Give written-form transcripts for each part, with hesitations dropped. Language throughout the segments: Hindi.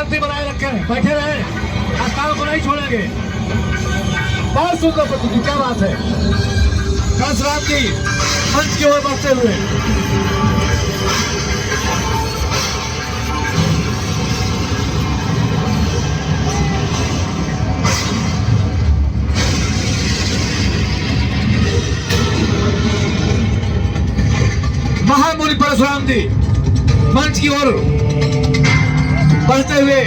शांति बनाए रखें, बैठे रहे, स्थान को नहीं छोड़ेंगे। बहुत सुंदर प्रस्तुति, क्या बात है। कंसराम जी मंच की ओर बढ़ते हुए महामुनि परशुराम जी मंच की ओर बढ़ते हुए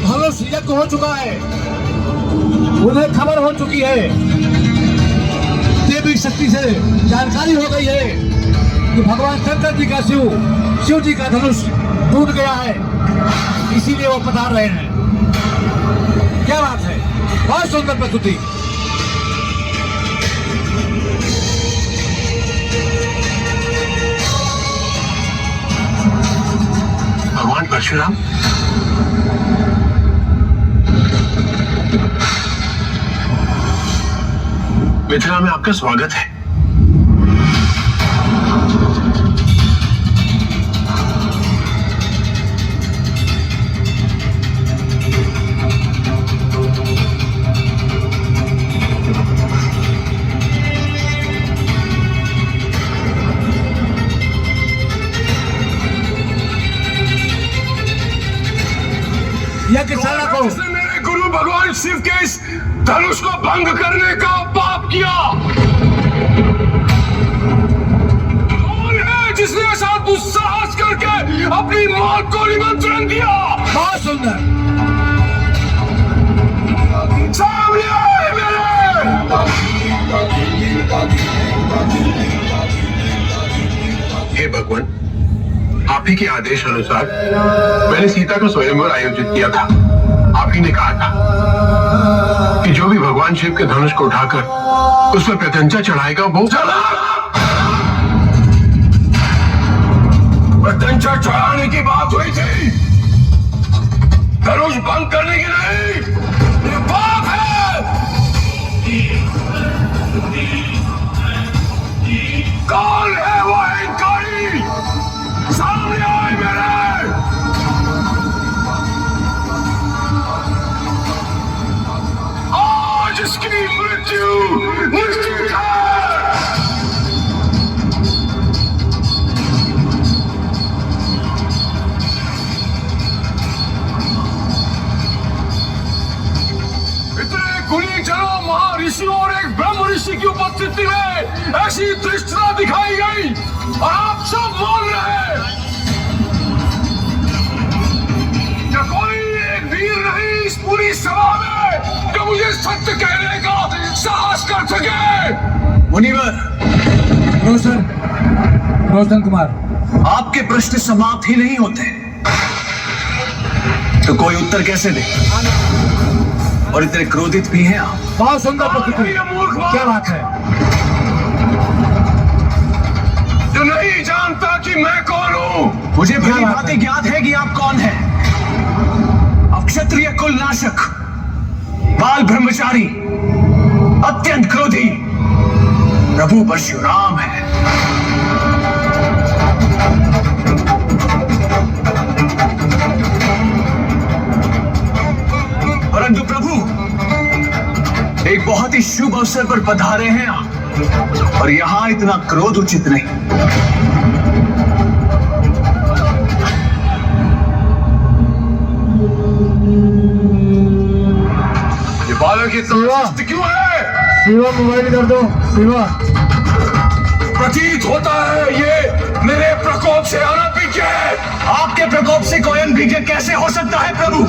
भगवत यज्ञ हो चुका है, उन्हें खबर हो चुकी है, देवी शक्ति से जानकारी हो गई है कि भगवान शंकर जी का शिव जी का धनुष टूट गया है, इसीलिए वो पधार रहे हैं। क्या बात है, बहुत सुंदर प्रस्तुति। भगवान परशुराम, मिथिला में आपका स्वागत है। यज्ञशाला को जिसने मेरे गुरु भगवान शिव के इस धनुष को भंग करने का पाप किया, कौन है जिसने ऐसा दुस्साहस करके अपनी मौत को निमंत्रण दिया? बहुत सुंदर। सामने आए मेरे। हे भगवान, आप ही के आदेश अनुसार मैंने सीता का स्वयंवर आयोजित किया था। आप ही ने कहा था कि जो भी भगवान शिव के धनुष को उठाकर उस पर प्रत्यंचा चढ़ाएगा वो प्रत्यंचा चढ़ाने की बात हुई थी, धनुष भंग करने की नहीं। ये पाप है। कौन है वो अहंकारी? सामने आए मेरे। आज इसकी मृत्यु निश्चित है। इतने कुली जनों, महर्षियों और एक ब्रह्म ऋषि की उपस्थिति में ऐसी धृष्टता दिखाई गई और आप सब बोल रहे हैं। क्या कोई एक वीर नहीं इस पूरी सभा में जो मुझे सत्य कहने का साहस कर सके? मुनिवर रोशन कुमार, आपके प्रश्न समाप्त ही नहीं होते तो कोई उत्तर कैसे दे? और इतने क्रोधित भी हैं आप। बहुत सुंदर प्रस्तुति, क्या बात है। जो नहीं जानता कि मैं कौन हूँ। मुझे भली भांति ज्ञात है कि आप कौन हैं। आप क्षत्रिय कुल नाशक, बाल ब्रह्मचारी, अत्यंत क्रोधी प्रभु परशुराम है। परंतु प्रभु, एक बहुत ही शुभ अवसर पर पधारे हैं आप और यहां इतना क्रोध उचित नहीं। ये बालक इतना सुस्त क्यों है? शिवा, मोबाइल कर दो। शिवा, प्रतीत होता है ये मेरे प्रकोप से अनभिज्ञ है। आपके प्रकोप से कोई अनभिज्ञ कैसे हो सकता है प्रभु?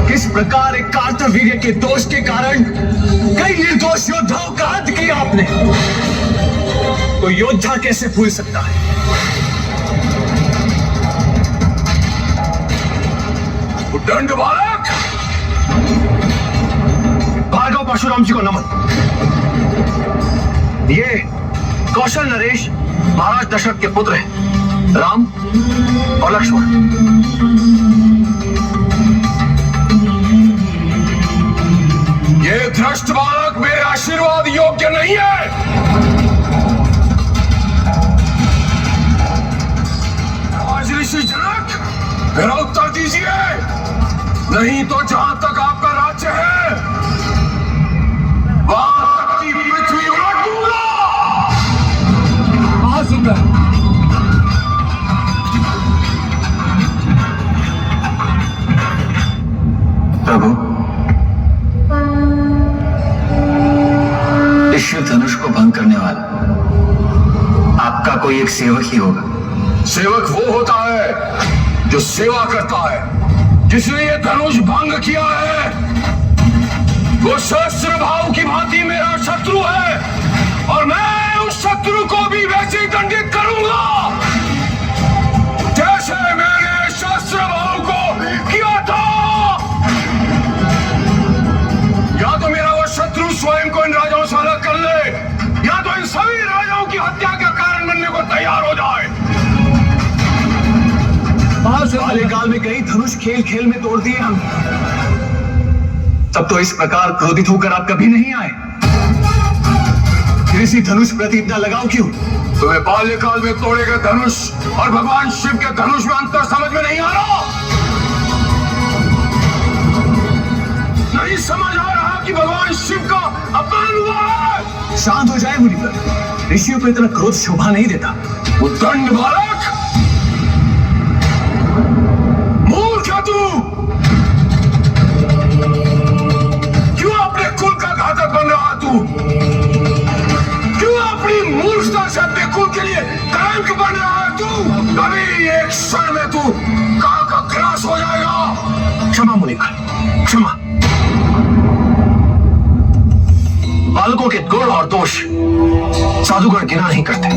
किस प्रकार एक कार्तवीर्य के दोष के कारण कई निर्दोष योद्धाओं का हत्या किया आपने। तो योद्धा कैसे भूल सकता है? दंड बालक, भार्गव परशुराम जी को नमन। ये कौशल नरेश महाराज दशरथ के पुत्र हैं, राम और लक्ष्मण। ये भ्रष्ट बालक मेरे आशीर्वाद योग्य नहीं है। नहीं तो जहां तक आपका राज्य है वहां तक की पृथ्वी उलट दूंगा। बहुत सुंदर। प्रभु, इस शिव धनुष को भंग करने वाला आपका कोई एक सेवक ही होगा। सेवक वो होता है जो सेवा करता है। जिसने ये धनुष भंग किया है वो सहस्त्र भाव की भांति मेरा शत्रु है और मैं उस शत्रु को भी वैसे ही दंडित करूंगा जैसे मैंने सहस्त्र भाव को किया था। या तो मेरा वो शत्रु स्वयं को इन राजाओं से अलग कर ले या तो इन सभी राजाओं की हत्या का कारण बनने को तैयार हो जाए। बाल्यकाल में कई धनुष खेल खेल में तोड़ दिए हम, तब तो इस प्रकार क्रोधित होकर आप कभी नहीं आए। फिर इसी धनुष प्रति इतना लगाव क्यों? तुम्हें बाल्यकाल में तोड़े गए धनुष और भगवान शिव के धनुष में अंतर समझ में नहीं आ रहा। नहीं समझ आ रहा कि भगवान शिव का अपमान हुआ है। शांत हो जाए मुनिवर, ऋषियों को इतना क्रोध शोभा नहीं देता। उद्दंड बालक, मूर्ख है तू। क्यों अपने कुल का घातक बन रहा तू? क्यों अपनी मूर्खता से अपने कुल के लिए कलंक बन रहा है तू? कभी एक क्षण में तू काल का ग्रास हो जाएगा। क्षमा मुनिवर, क्षमा। बालकों के गुण और दोष साधुगण गिना नहीं करते।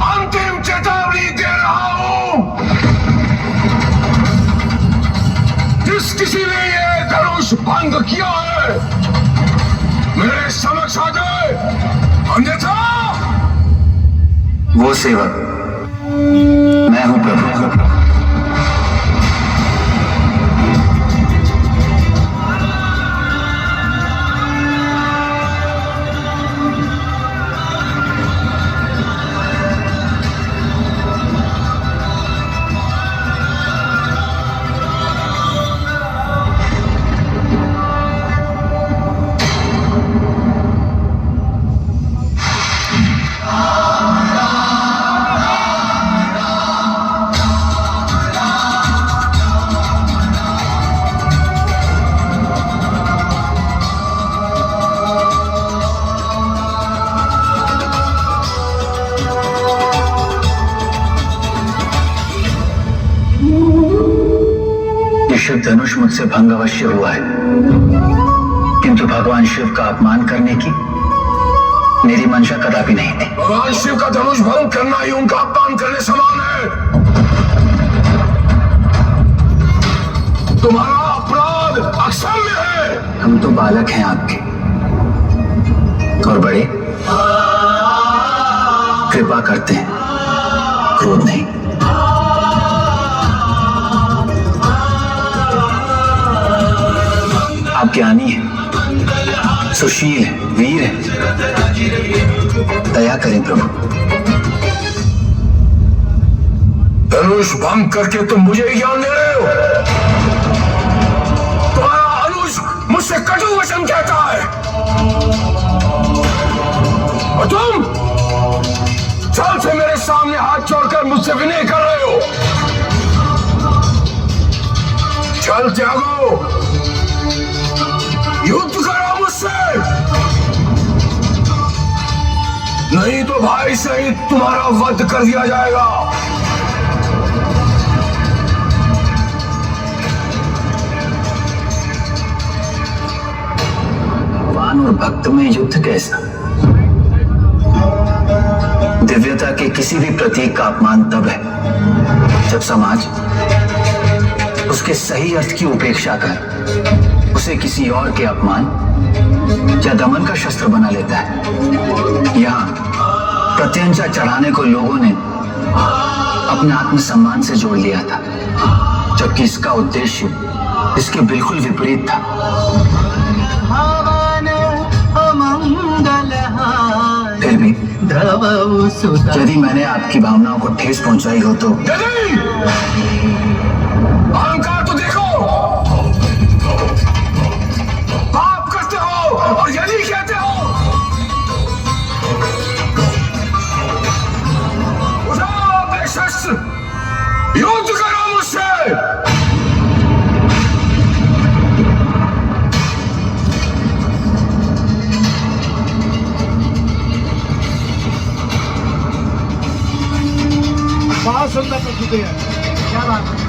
अंतिम चेतावनी दे रहा हूं, जिस किसी ने ये धनुष भंग किया है मेरे समक्ष आ जाए, अन्यथा वो सेवक मैं हूं प्रभु। शिव धनुष मुझसे भंग अवश्य हुआ है, किंतु भगवान शिव का अपमान करने की मेरी मंशा कदापि नहीं थी। भगवान शिव का धनुष भंग करना ही उनका अपमान करने समान है। तुम्हारा अपराध अक्षम्य है। हम तो बालक हैं आपके और बड़े कृपा करते हैं, क्रोध नहीं। आप ज्ञानी हैं, सुशील हैं, वीर हैं, दया करें प्रभु। धनुष भंग करके तुम मुझे ज्ञान दे रहे हो? तुम्हारा अनुज मुझसे कटु वचन कहता है और तुम छल से मेरे सामने हाथ जोड़कर मुझसे विनय कर रहे हो। छल त्यागो, युद्ध करो मुझसे, नहीं तो भाई सहित तुम्हारा वध कर दिया जाएगा। भगवान और भक्त में युद्ध कैसा? दिव्यता के किसी भी प्रतीक का अपमान तब है जब समाज उसके सही अर्थ की उपेक्षा कर उसे किसी और के अपमान या दमन का शस्त्र बना लेता है। यहाँ प्रत्यंचा चढ़ाने को लोगों ने अपने आत्मसम्मान से जोड़ लिया था, जबकि इसका उद्देश्य इसके बिल्कुल विपरीत था। फिर भी धावाऊ सुधा। यदि मैंने आपकी भावनाओं को ठेस पहुंचाई हो तो यदि अहंकार तो देखो, पाप करते हो और यदि कहते हो। उठाओ अपने शस्त्र, युद्ध करो मुझसे। बहुत सुंदर प्रस्तुति है, क्या बात है।